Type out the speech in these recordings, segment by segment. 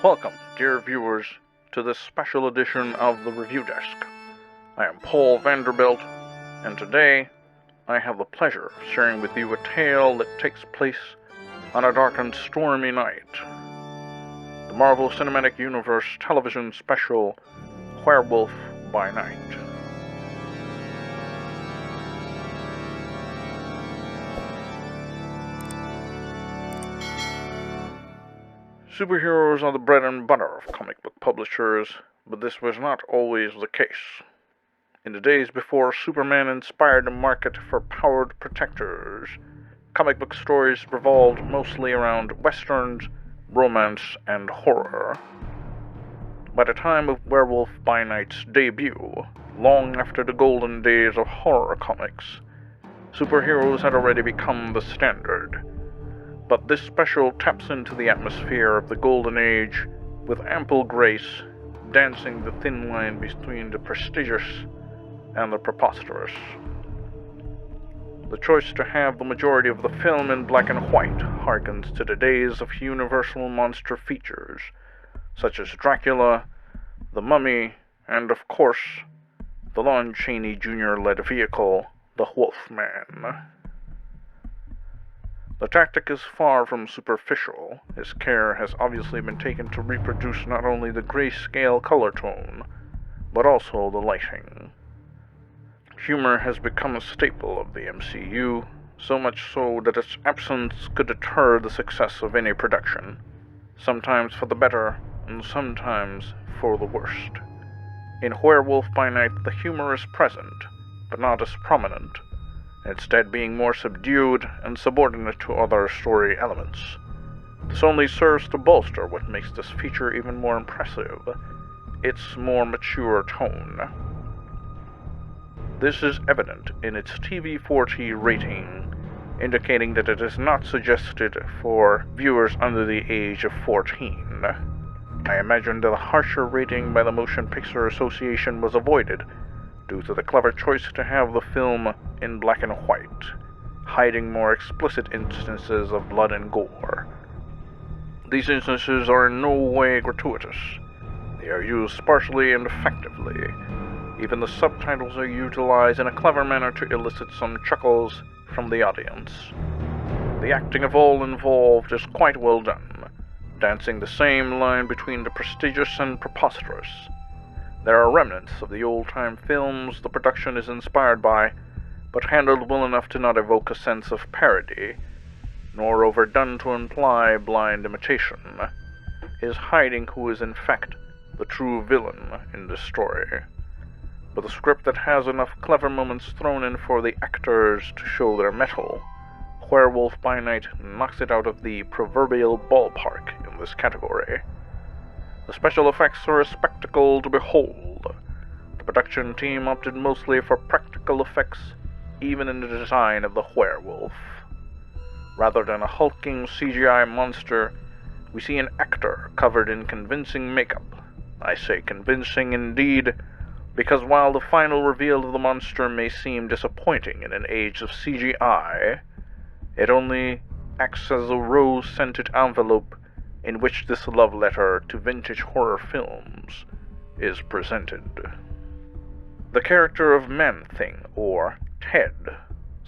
Welcome, dear viewers, to this special edition of the Review Desk. I am Paul Vanderbilt, and today I have the pleasure of sharing with you a tale that takes place on a dark and stormy night. The Marvel Cinematic Universe television special, Werewolf by Night. Superheroes are the bread and butter of comic book publishers, but this was not always the case. In the days before Superman inspired the market for powered protectors, comic book stories revolved mostly around westerns, romance, and horror. By the time of Werewolf by Night's debut, long after the golden days of horror comics, superheroes had already become the standard. But this special taps into the atmosphere of the Golden Age with ample grace, dancing the thin line between the prestigious and the preposterous. The choice to have the majority of the film in black and white harkens to the days of universal monster features, such as Dracula, the Mummy, and of course, the Lon Chaney Jr.-led vehicle, the Wolfman. The tactic is far from superficial, as care has obviously been taken to reproduce not only the grayscale color tone, but also the lighting. Humor has become a staple of the MCU, so much so that its absence could deter the success of any production, sometimes for the better, and sometimes for the worst. In Werewolf by Night, the humor is present, but not as prominent, instead being more subdued and subordinate to other story elements. This only serves to bolster what makes this feature even more impressive, its more mature tone. This is evident in its TV-40 rating, indicating that it is not suggested for viewers under the age of 14. I imagine that a harsher rating by the Motion Picture Association was avoided due to the clever choice to have the film in black and white, hiding more explicit instances of blood and gore. These instances are in no way gratuitous. They are used sparsely and effectively. Even the subtitles are utilized in a clever manner to elicit some chuckles from the audience. The acting of all involved is quite well done, dancing the same line between the prestigious and preposterous. There are remnants of the old-time films the production is inspired by, but handled well enough to not evoke a sense of parody, nor overdone to imply blind imitation, is hiding who is in fact the true villain in this story. But a script that has enough clever moments thrown in for the actors to show their mettle, Werewolf by Night knocks it out of the proverbial ballpark in this category. The special effects are a spectacle to behold. The production team opted mostly for practical effects, even in the design of the werewolf. Rather than a hulking CGI monster, we see an actor covered in convincing makeup. I say convincing indeed, because while the final reveal of the monster may seem disappointing in an age of CGI, it only acts as a rose-scented envelope in which this love letter to vintage horror films is presented. The character of Man-Thing, or Ted,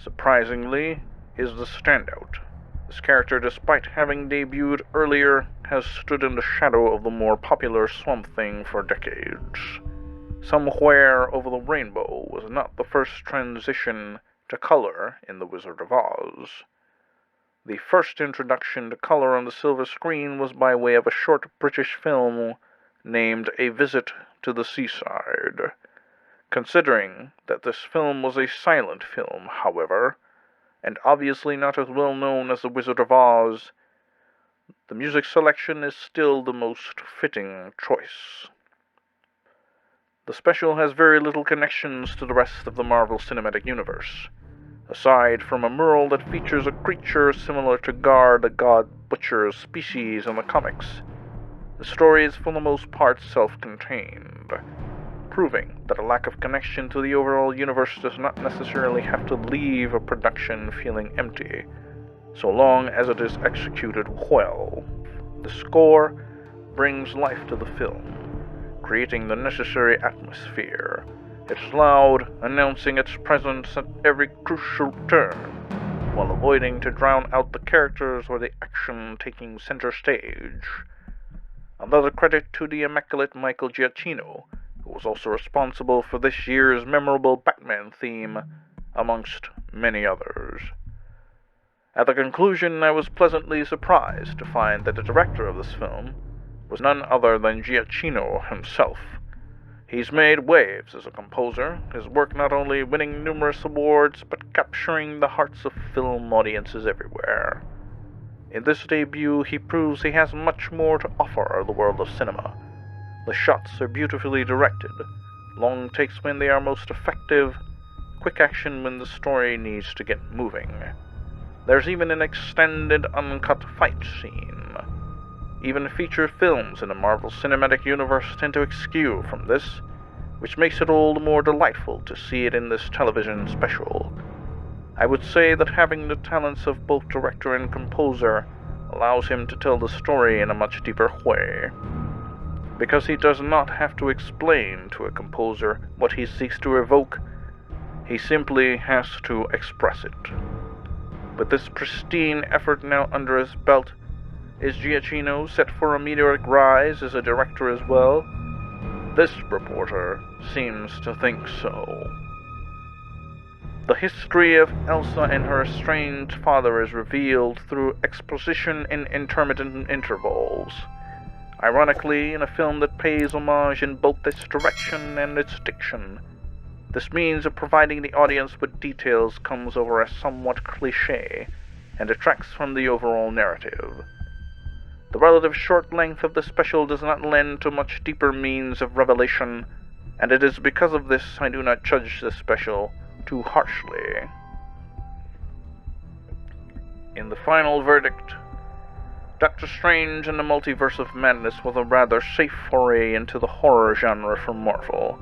surprisingly, is the standout. This character, despite having debuted earlier, has stood in the shadow of the more popular Swamp Thing for decades. Somewhere Over the Rainbow was not the first transition to color in The Wizard of Oz. The first introduction to color on the silver screen was by way of a short British film named A Visit to the Seaside. Considering that this film was a silent film, however, and obviously not as well known as The Wizard of Oz, the music selection is still the most fitting choice. The special has very little connections to the rest of the Marvel Cinematic Universe, aside from a mural that features a creature similar to Gar the God Butcher's species in the comics. The story is for the most part self-contained, proving that a lack of connection to the overall universe does not necessarily have to leave a production feeling empty, so long as it is executed well. The score, brings life to the film, creating the necessary atmosphere. It's loud, announcing its presence at every crucial turn, while avoiding to drown out the characters or the action taking center stage. Another credit to the immaculate Michael Giacchino, who was also responsible for this year's memorable Batman theme, amongst many others. At the conclusion, I was pleasantly surprised to find that the director of this film was none other than Giacchino himself. He's made waves as a composer, his work not only winning numerous awards, but capturing the hearts of film audiences everywhere. In this debut, he proves he has much more to offer the world of cinema. The shots are beautifully directed, long takes when they are most effective, quick action when the story needs to get moving. There's even an extended, uncut fight scene. Even feature films in the Marvel Cinematic Universe tend to skew from this, which makes it all the more delightful to see it in this television special. I would say that having the talents of both director and composer allows him to tell the story in a much deeper way, because he does not have to explain to a composer what he seeks to evoke, he simply has to express it. With this pristine effort now under his belt, is Giacchino set for a meteoric rise as a director as well? This reporter seems to think so. The history of Elsa and her estranged father is revealed through exposition in intermittent intervals. Ironically, in a film that pays homage in both its direction and its diction, this means that providing the audience with details comes over as somewhat cliché and detracts from the overall narrative. The relative short length of the special does not lend to much deeper means of revelation, and it is because of this I do not judge this special too harshly. In the final verdict, Doctor Strange and the Multiverse of Madness was a rather safe foray into the horror genre for Marvel.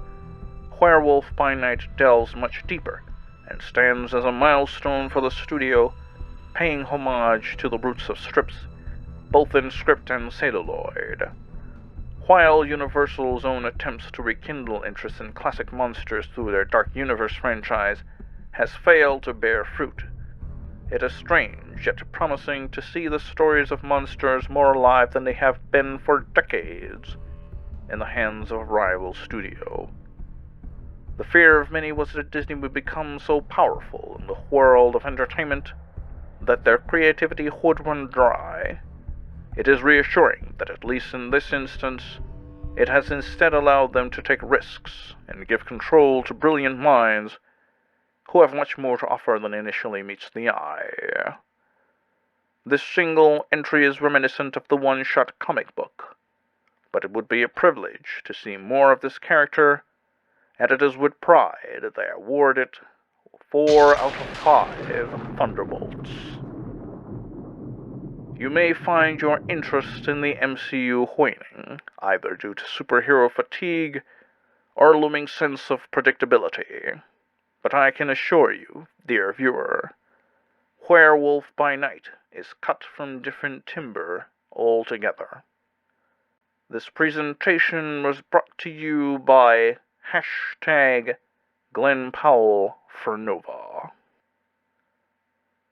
Werewolf by Night delves much deeper, and stands as a milestone for the studio, paying homage to the roots of strips, both in script and celluloid. While Universal's own attempts to rekindle interest in classic monsters through their Dark Universe franchise has failed to bear fruit, it is strange yet promising to see the stories of monsters more alive than they have been for decades in the hands of a rival studio. The fear of many was that Disney would become so powerful in the world of entertainment that their creativity would run dry. It is reassuring that, at least in this instance, it has instead allowed them to take risks and give control to brilliant minds who have much more to offer than initially meets the eye. This single entry is reminiscent of the one-shot comic book, but it would be a privilege to see more of this character, and it is with pride that I award it 4 out of 5 Thunderbolts. You may find your interest in the MCU waning, either due to superhero fatigue or a looming sense of predictability. But I can assure you, dear viewer, Werewolf by Night is cut from different timber altogether. This presentation was brought to you by #Glenn Powell for Nova.